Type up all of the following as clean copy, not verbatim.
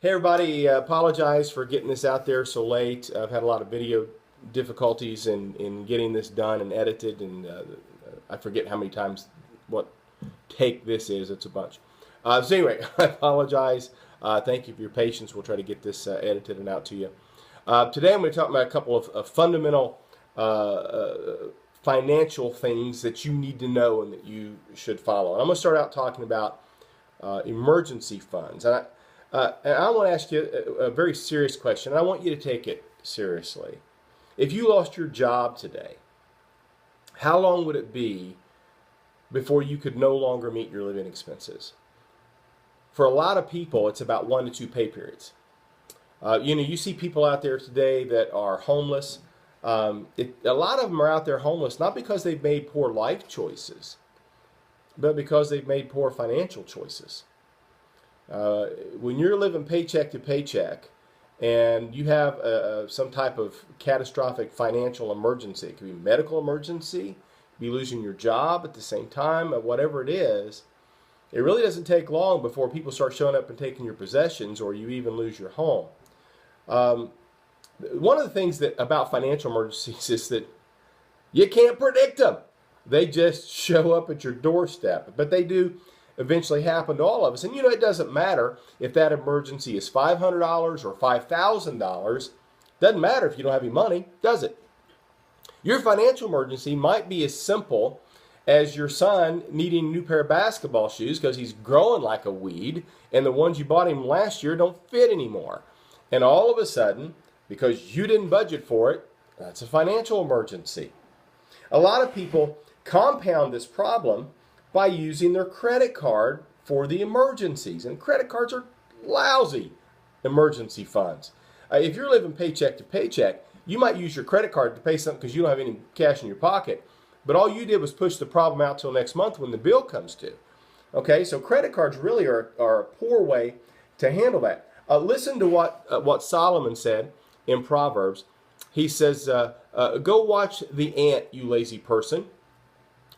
Hey everybody, apologize for getting this out there so late. I've had a lot of video difficulties in getting this done and edited, and I forget how many times what take this is. It's a bunch. So anyway, I apologize. Thank you for your patience. We'll try to get this edited and out to you. Today I'm going to talk about a couple of fundamental financial things that you need to know and that you should follow. And I'm going to start out talking about emergency funds. And I want to ask you a very serious question, and I want you to take it seriously. If you lost your job today, how long would it be before you could no longer meet your living expenses? For a lot of people, it's about 1 to 2 pay periods. You see people out there today that are homeless. A lot of them are out there homeless not because they've made poor life choices, but because they've made poor financial choices. When you're living paycheck to paycheck and you have some type of catastrophic financial emergency, it could be a medical emergency, be losing your job at the same time, or whatever it is, it really doesn't take long before people start showing up and taking your possessions, or you even lose your home. One of the things about financial emergencies is that you can't predict them. They just show up at your doorstep, but they do eventually happen to all of us. And it doesn't matter if that emergency is $500 or $5,000. Doesn't matter if you don't have any money, does it? Your financial emergency might be as simple as your son needing a new pair of basketball shoes because he's growing like a weed and the ones you bought him last year don't fit anymore. And all of a sudden, because you didn't budget for it, that's a financial emergency. A lot of people compound this problem by using their credit card for the emergencies. And credit cards are lousy emergency funds. If you're living paycheck to paycheck, you might use your credit card to pay something because you don't have any cash in your pocket. But all you did was push the problem out till next month when the bill comes due. Okay, so credit cards really are a poor way to handle that. Listen to what Solomon said in Proverbs. He says, go watch the ant, you lazy person.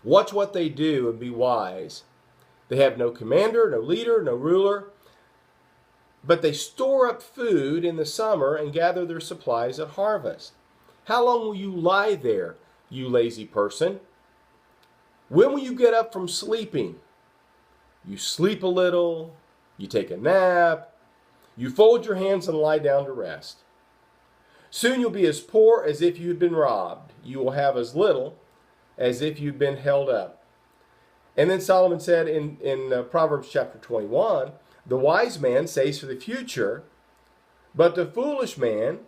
Watch what they do and be wise. They have no commander, no leader, no ruler, but they store up food in the summer and gather their supplies at harvest. How long will you lie there, you lazy person? When will you get up from sleeping? You sleep a little, you take a nap, you fold your hands and lie down to rest. Soon you'll be as poor as if you had been robbed. You will have as little as if you'd been held up. And then Solomon said in Proverbs chapter 21, the wise man saves for the future, but the foolish man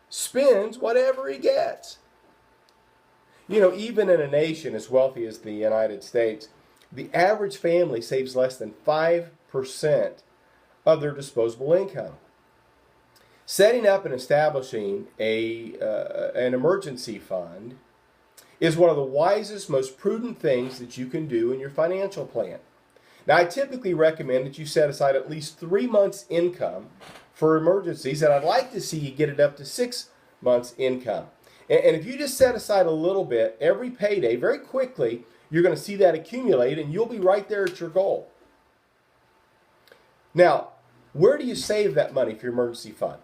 spends whatever he gets. Even in a nation as wealthy as the United States, the average family saves less than 5% of their disposable income. Setting up and establishing an emergency fund is one of the wisest, most prudent things that you can do in your financial plan. Now, I typically recommend that you set aside at least 3 months' income for emergencies, and I'd like to see you get it up to 6 months' income. And if you just set aside a little bit every payday, very quickly, you're going to see that accumulate, and you'll be right there at your goal. Now, where do you save that money for your emergency fund?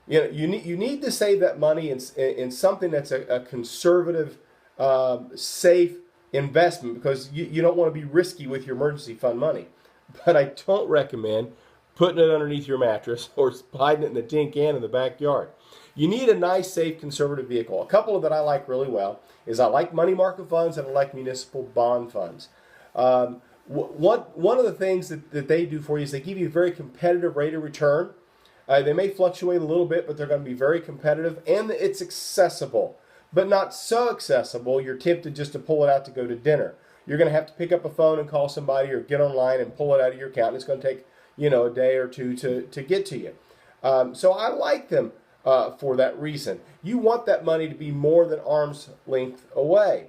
You need to save that money in something that's a conservative, safe investment, because you don't want to be risky with your emergency fund money. But I don't recommend putting it underneath your mattress or hiding it in the tin can in the backyard. You need a nice, safe, conservative vehicle. A couple that I like really well is I like money market funds and I like municipal bond funds. One of the things that they do for you is they give you a very competitive rate of return. They may fluctuate a little bit, but they're going to be very competitive, and it's accessible, but not so accessible you're tempted just to pull it out to go to dinner. You're going to have to pick up a phone and call somebody or get online and pull it out of your account, and it's going to take a day or two to get to you. So I like them for that reason. You want that money to be more than arm's length away.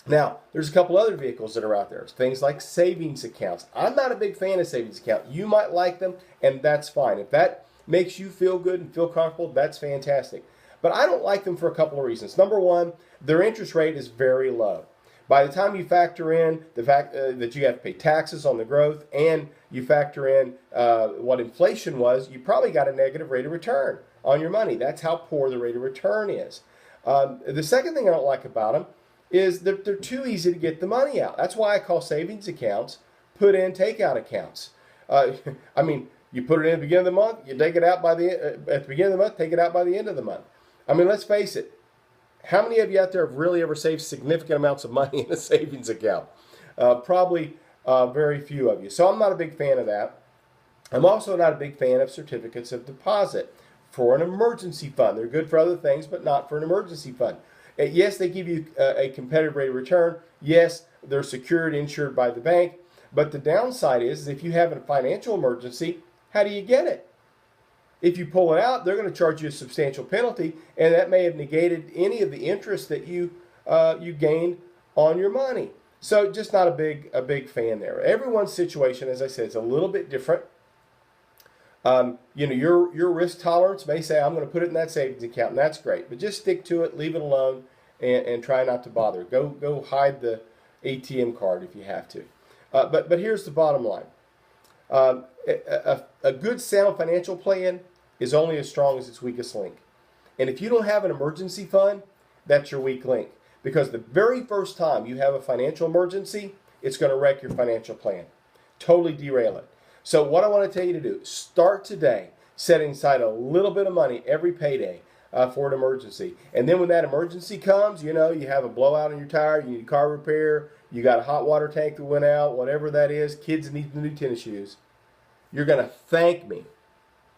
Now, there's a couple other vehicles that are out there. Things like savings accounts. I'm not a big fan of savings accounts. You might like them, and that's fine. If that makes you feel good and feel comfortable, that's fantastic. But I don't like them for a couple of reasons. Number one, their interest rate is very low. By the time you factor in the fact that you have to pay taxes on the growth and you factor in what inflation was, you probably got a negative rate of return on your money. That's how poor the rate of return is. The second thing I don't like about them is that they're too easy to get the money out. That's why I call savings accounts put in takeout accounts. I mean, you put it in at the beginning of the month, you take it out by at the beginning of the month, take it out by the end of the month. I mean, let's face it. How many of you out there have really ever saved significant amounts of money in a savings account? Probably very few of you. So I'm not a big fan of that. I'm also not a big fan of certificates of deposit for an emergency fund. They're good for other things, but not for an emergency fund. Yes, they give you a competitive rate of return. Yes, they're secured, insured by the bank. But the downside is if you have a financial emergency, how do you get it? If you pull it out, they're going to charge you a substantial penalty, and that may have negated any of the interest that you gained on your money. So just not a big fan there. Everyone's situation, as I said, is a little bit different. Your risk tolerance may say, I'm going to put it in that savings account, and that's great. But just stick to it, leave it alone, and try not to bother. Go hide the ATM card if you have to. But here's the bottom line. A good sound financial plan is only as strong as its weakest link. And if you don't have an emergency fund, that's your weak link. Because the very first time you have a financial emergency, it's going to wreck your financial plan. Totally derail it. So what I want to tell you to do, start today setting aside a little bit of money every payday for an emergency. And then when that emergency comes, you have a blowout in your tire, you need car repair, you got a hot water tank that went out, whatever that is, kids need new tennis shoes. You're going to thank me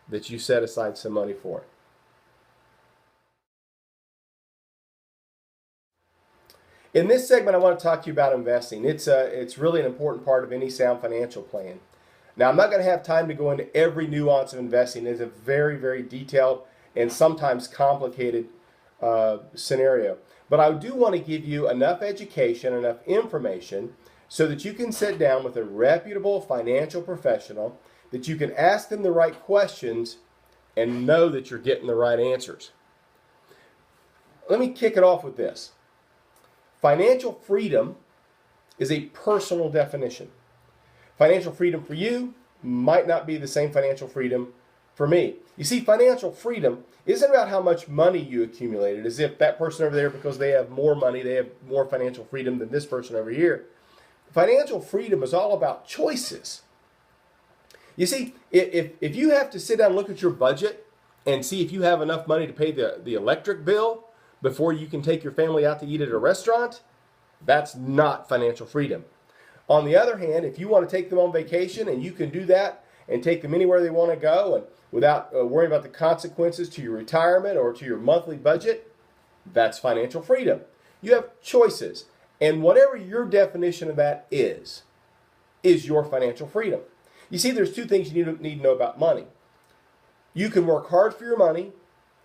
that you set aside some money for it. In this segment, I want to talk to you about investing. It's really an important part of any sound financial plan. Now, I'm not going to have time to go into every nuance of investing. It's a very, very detailed and sometimes complicated scenario. But I do want to give you enough education, enough information, so that you can sit down with a reputable financial professional, that you can ask them the right questions and know that you're getting the right answers. Let me kick it off with this. Financial freedom is a personal definition. Financial freedom for you might not be the same financial freedom for me. You see, financial freedom isn't about how much money you accumulated, as if that person over there, because they have more money, they have more financial freedom than this person over here. Financial freedom is all about choices. You see, if you have to sit down and look at your budget and see if you have enough money to pay the electric bill before you can take your family out to eat at a restaurant, that's not financial freedom. On the other hand, if you want to take them on vacation and you can do that and take them anywhere they want to go and without worrying about the consequences to your retirement or to your monthly budget, that's financial freedom. You have choices. And whatever your definition of that is your financial freedom. You see, there's two things you need to know about money. You can work hard for your money,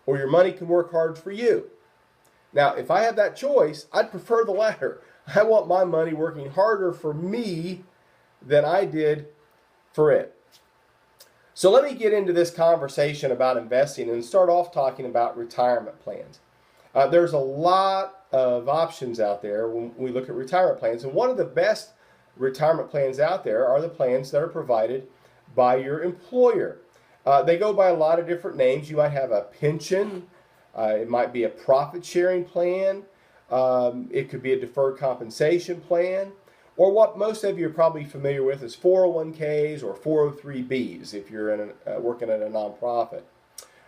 or your money can work hard for you. Now, if I have that choice, I'd prefer the latter. I want my money working harder for me than I did for it. So let me get into this conversation about investing and start off talking about retirement plans. There's a lot of options out there when we look at retirement plans, and one of the best retirement plans out there are the plans that are provided by your employer. They go by a lot of different names. You might have a pension. It might be a profit-sharing plan. It could be a deferred compensation plan. Or what most of you are probably familiar with is 401ks or 403bs if you're working at a nonprofit.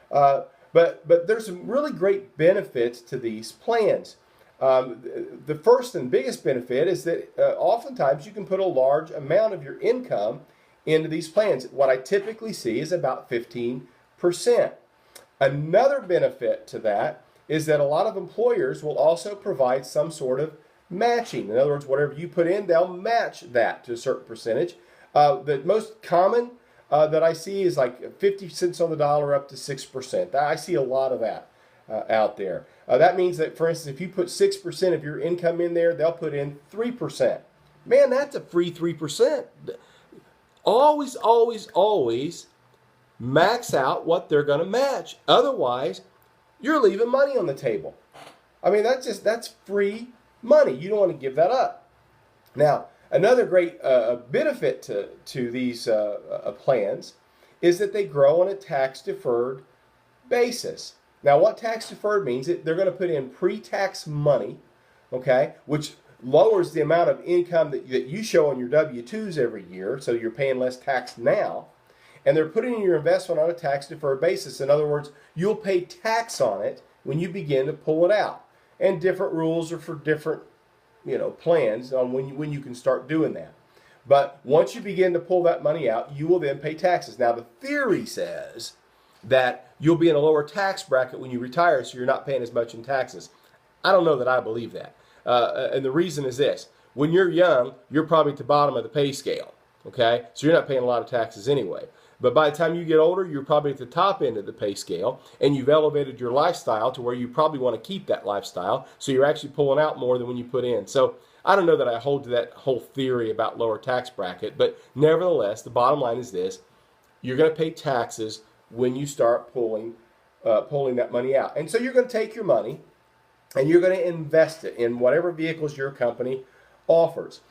But there's some really great benefits to these plans. The first and biggest benefit is that oftentimes you can put a large amount of your income into these plans. What I typically see is about 15%. Another benefit to that is that a lot of employers will also provide some sort of matching. In other words, whatever you put in, they'll match that to a certain percentage. The most common that I see is like 50 cents on the dollar up to 6%. I see a lot of that out there. That means that, for instance, if you put 6% of your income in there, they'll put in 3%. Man, that's a free 3%. Always, always, always max out what they're going to match. Otherwise, you're leaving money on the table. I mean, that's free money. You don't want to give that up. Now, another great benefit to these plans is that they grow on a tax-deferred basis. Now, what tax-deferred means, they're going to put in pre-tax money, okay, which lowers the amount of income that you show on your W-2s every year, so you're paying less tax now. And they're putting in your investment on a tax-deferred basis. In other words, you'll pay tax on it when you begin to pull it out. And different rules are for different, plans on when you can start doing that. But once you begin to pull that money out, you will then pay taxes. Now, the theory says that you'll be in a lower tax bracket when you retire, so you're not paying as much in taxes. I don't know that I believe that. And the reason is this. When you're young, you're probably at the bottom of the pay scale, okay? So you're not paying a lot of taxes anyway. But by the time you get older, you're probably at the top end of the pay scale, and you've elevated your lifestyle to where you probably want to keep that lifestyle, so you're actually pulling out more than when you put in. So I don't know that I hold to that whole theory about lower tax bracket, but nevertheless, the bottom line is this. You're going to pay taxes when you start pulling that money out. And so you're going to take your money, and you're going to invest it in whatever vehicles your company offers.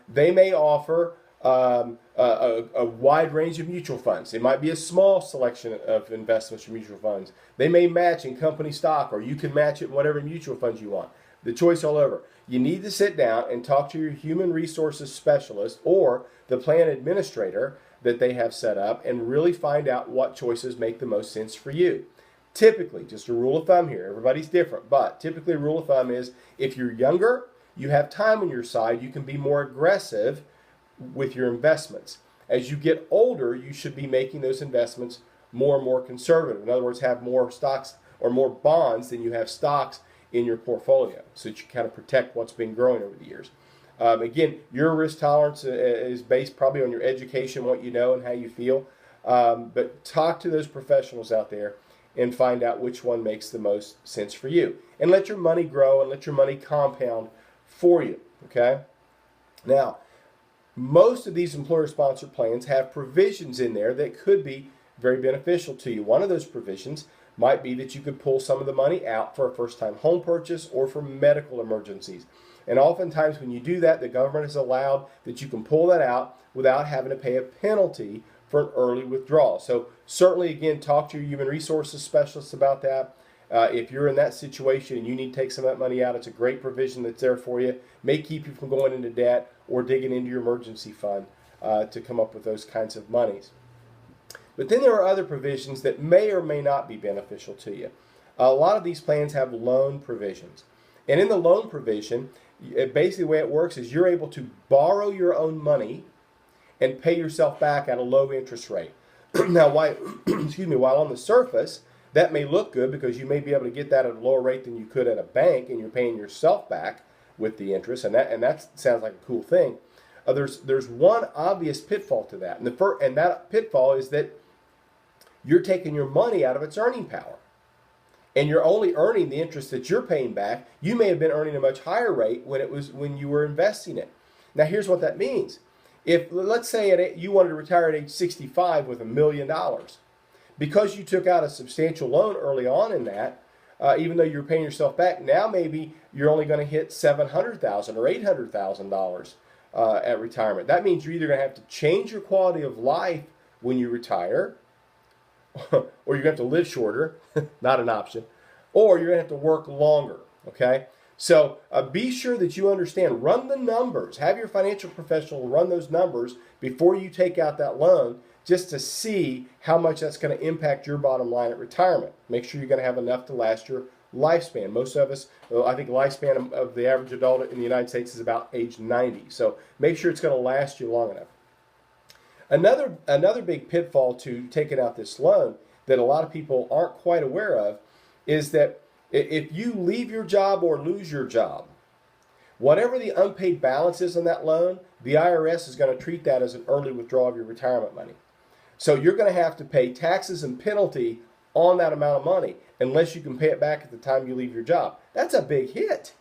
They may offer a wide range of mutual funds. It might be a small selection of investments for mutual funds. They may match in company stock, or you can match it in whatever mutual funds you want. The choice all over. You need to sit down and talk to your human resources specialist or the plan administrator that they have set up and really find out what choices make the most sense for you. Typically, just a rule of thumb here, everybody's different, but typically a rule of thumb is if you're younger, you have time on your side, you can be more aggressive with your investments. As you get older, you should be making those investments more and more conservative. In other words, have more stocks or more bonds than you have stocks in your portfolio, so that you kind of protect what's been growing over the years. Again, your risk tolerance is based probably on your education, what you know, and how you feel. But talk to those professionals out there and find out which one makes the most sense for you. And let your money grow and let your money compound for you, okay? Now, most of these employer-sponsored plans have provisions in there that could be very beneficial to you. One of those provisions might be that you could pull some of the money out for a first-time home purchase or for medical emergencies. And oftentimes when you do that, the government has allowed that you can pull that out without having to pay a penalty for an early withdrawal. So certainly, again, talk to your human resources specialist about that. If you're in that situation and you need to take some of that money out, it's a great provision that's there for you. May keep you from going into debt or digging into your emergency fund to come up with those kinds of monies. But then there are other provisions that may or may not be beneficial to you. A lot of these plans have loan provisions. And in the loan provision, basically the way it works is you're able to borrow your own money and pay yourself back at a low interest rate. Now, while on the surface, that may look good because you may be able to get that at a lower rate than you could at a bank, and you're paying yourself back with the interest, and that sounds like a cool thing. There's one obvious pitfall to that, and that pitfall is that you're taking your money out of its earning power, and you're only earning the interest that you're paying back. You may have been earning a much higher rate when you were investing it. Now, here's what that means. If, let's say, you wanted to retire at age 65 with $1 million, because you took out a substantial loan early on in that, even though you're paying yourself back, now maybe you're only going to hit $700,000 or $800,000 at retirement. That means you're either going to have to change your quality of life when you retire, or you're going to have to live shorter, not an option, or you're going to have to work longer, okay? So be sure that you understand, run the numbers, have your financial professional run those numbers before you take out that loan, just to see how much that's going to impact your bottom line at retirement. Make sure you're going to have enough to last your lifespan. Most of us, I think the lifespan of the average adult in the United States is about age 90. So make sure it's going to last you long enough. Another big pitfall to taking out this loan that a lot of people aren't quite aware of is that if you leave your job or lose your job, whatever the unpaid balance is on that loan, the IRS is going to treat that as an early withdrawal of your retirement money. So you're going to have to pay taxes and penalty on that amount of money unless you can pay it back at the time you leave your job. That's a big hit.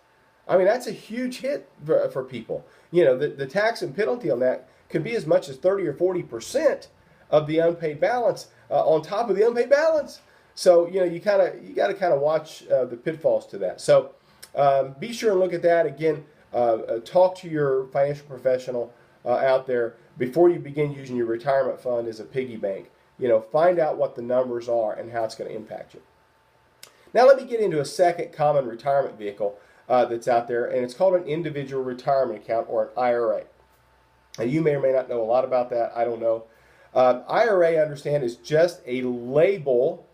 I mean, that's a huge hit for people. You know, the tax and penalty on that could be as much as 30 or 40% of the unpaid balance on top of the unpaid balance. So, you know, you got to kind of watch the pitfalls to that. So be sure and look at that. Again, talk to your financial professional out there before you begin using your retirement fund as a piggy bank. Find out what the numbers are and how it's going to impact you. Now let me get into a second common retirement vehicle that's out there, and it's called an individual retirement account, or an IRA. Now you may or may not know a lot about that. I don't know. IRA, I understand, is just a label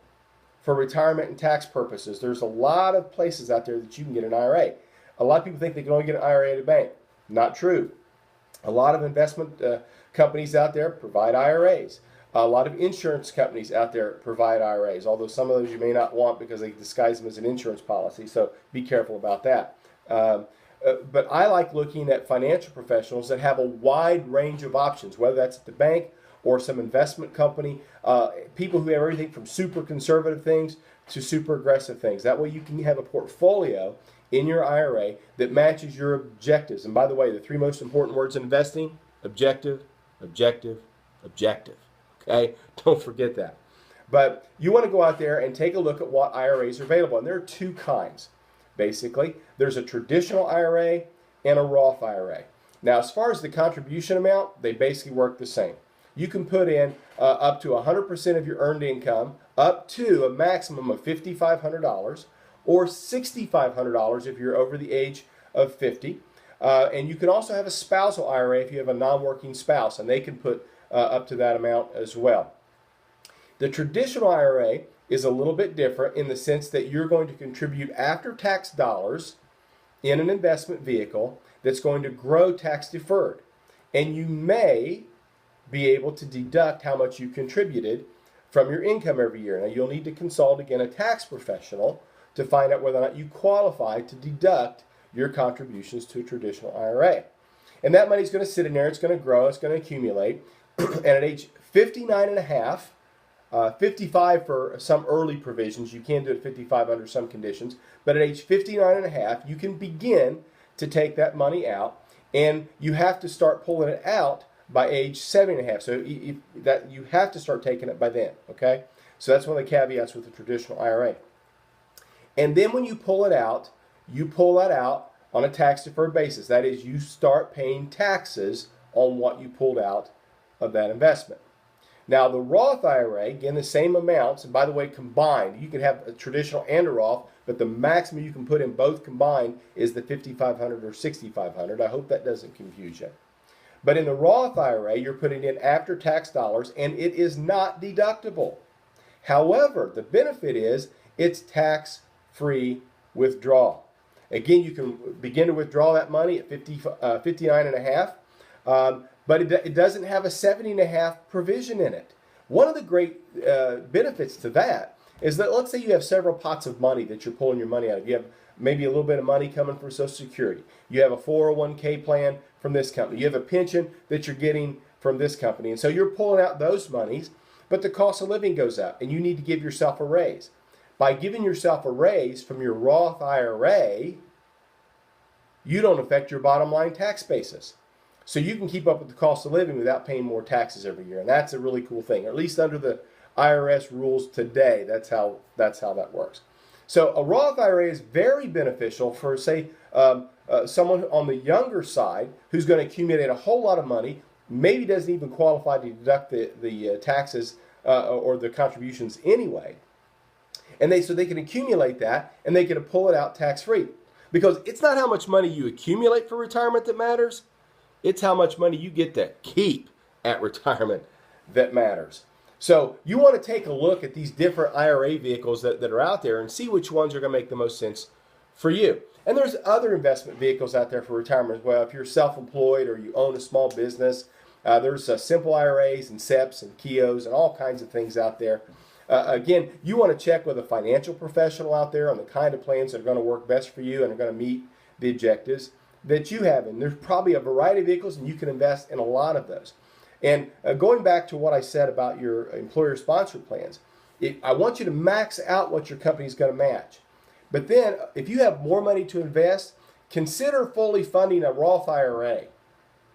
for retirement and tax purposes. There's a lot of places out there that you can get an IRA. A lot of people think they can only get an IRA at a bank. Not true. A lot of investment companies out there provide IRAs. A lot of insurance companies out there provide IRAs, although some of those you may not want because they disguise them as an insurance policy, so be careful about that. But I like looking at financial professionals that have a wide range of options, whether that's at the bank or some investment company, people who have everything from super conservative things to super aggressive things. That way you can have a portfolio in your IRA that matches your objectives. And by the way, the three most important words in investing: objective, objective, objective. Okay? Don't forget that. But you want to go out there and take a look at what IRAs are available. And there are two kinds, basically. There's a traditional IRA and a Roth IRA. Now, as far as the contribution amount, they basically work the same. You can put in up to 100% of your earned income, up to a maximum of $5,500, or $6,500 if you're over the age of 50. And you can also have a spousal IRA if you have a non-working spouse, and they can put up to that amount as well. The traditional IRA is a little bit different in the sense that you're going to contribute after-tax dollars in an investment vehicle that's going to grow tax deferred. And you may be able to deduct how much you contributed from your income every year. Now, you'll need to consult, again, a tax professional to find out whether or not you qualify to deduct your contributions to a traditional IRA. And that money's going to sit in there, it's going to grow, it's going to accumulate. And at age 59 and a half, 55 for some early provisions, you can do it at 55 under some conditions, but at age 59 and a half, you can begin to take that money out, and you have to start pulling it out by age 70 and a half. So that you have to start taking it by then, okay? So that's one of the caveats with the traditional IRA. And then when you pull it out, you pull that out on a tax-deferred basis. That is, you start paying taxes on what you pulled out of that investment. Now, the Roth IRA, again, the same amounts, and by the way, combined. You can have a traditional and a Roth, but the maximum you can put in both combined is the $5,500 or $6,500. I hope that doesn't confuse you. But in the Roth IRA, you're putting in after-tax dollars, and it is not deductible. However, the benefit is it's tax-free withdrawal. Again, you can begin to withdraw that money at 59 and a half, but it doesn't have a 70 and a half provision in it. One of the great benefits to that is that, let's say you have several pots of money that you're pulling your money out of. You have maybe a little bit of money coming from Social Security. You have a 401k plan from this company. You have a pension that you're getting from this company. And so you're pulling out those monies, but the cost of living goes up, and you need to give yourself a raise. By giving yourself a raise from your Roth IRA, you don't affect your bottom line tax basis. So you can keep up with the cost of living without paying more taxes every year. And that's a really cool thing. Or at least under the IRS rules today, that's how that works. So a Roth IRA is very beneficial for, say, someone on the younger side who's going to accumulate a whole lot of money, maybe doesn't even qualify to deduct the taxes or the contributions anyway. And so they can accumulate that, and they can pull it out tax-free. Because it's not how much money you accumulate for retirement that matters. It's how much money you get to keep at retirement that matters. So you want to take a look at these different IRA vehicles that are out there and see which ones are going to make the most sense for you. And there's other investment vehicles out there for retirement as well. If you're self-employed or you own a small business, there's simple IRAs and SEPs and KEOs and all kinds of things out there. Again, you want to check with a financial professional out there on the kind of plans that are going to work best for you and are going to meet the objectives that you have. And there's probably a variety of vehicles, and you can invest in a lot of those. And going back to what I said about your employer-sponsored plans, I want you to max out what your company is going to match. But then, if you have more money to invest, consider fully funding a Roth IRA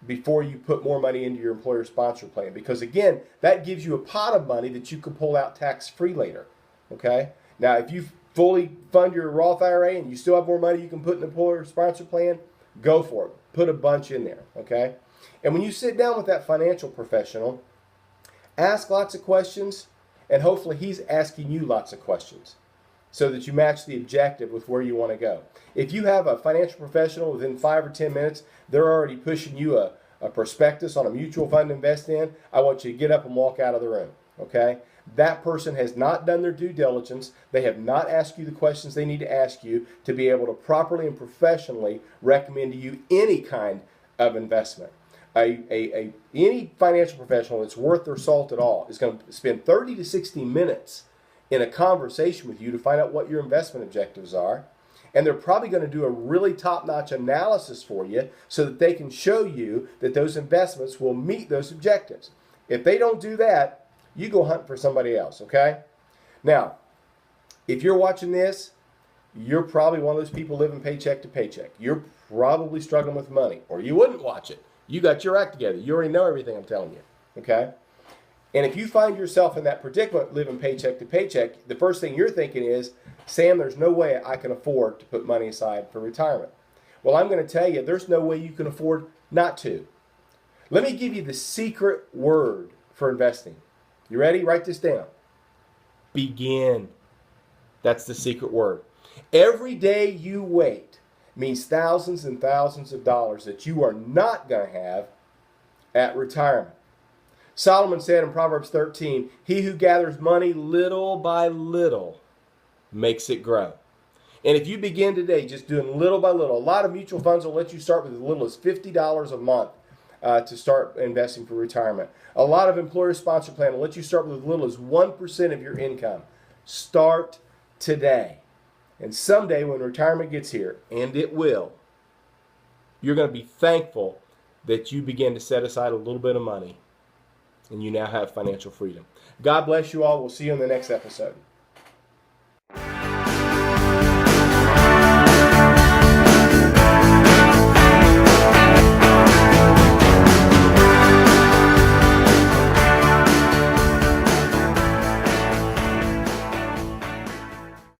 before you put more money into your employer-sponsored plan. Because again, that gives you a pot of money that you can pull out tax-free later. Okay? Now, if you've fully fund your Roth IRA and you still have more money you can put in an employer sponsor plan, go for it. Put a bunch in there, okay? And when you sit down with that financial professional, ask lots of questions, and hopefully he's asking you lots of questions so that you match the objective with where you want to go. If you have a financial professional within 5 or 10 minutes, they're already pushing you a prospectus on a mutual fund to invest in, I want you to get up and walk out of the room, okay? That person has not done their due diligence. They have not asked you the questions they need to ask you to be able to properly and professionally recommend to you any kind of investment. Any financial professional that's worth their salt at all is going to spend 30 to 60 minutes in a conversation with you to find out what your investment objectives are. And they're probably going to do a really top-notch analysis for you so that they can show you that those investments will meet those objectives. If they don't do that, you go hunt for somebody else, okay? Now, if you're watching this, you're probably one of those people living paycheck to paycheck. You're probably struggling with money, or you wouldn't watch it. You got your act together. You already know everything I'm telling you, okay? And if you find yourself in that predicament living paycheck to paycheck, the first thing you're thinking is, Sam, there's no way I can afford to put money aside for retirement. Well, I'm going to tell you, there's no way you can afford not to. Let me give you the secret word for investing. You ready? Write this down. Begin. That's the secret word. Every day you wait means thousands and thousands of dollars that you are not going to have at retirement. Solomon said in Proverbs 13, he who gathers money little by little makes it grow. And if you begin today just doing little by little, a lot of mutual funds will let you start with as little as $50 a month to start investing for retirement. A lot of employer-sponsored plans will let you start with as little as 1% of your income. Start today. And someday when retirement gets here, and it will, you're going to be thankful that you begin to set aside a little bit of money and you now have financial freedom. God bless you all. We'll see you in the next episode.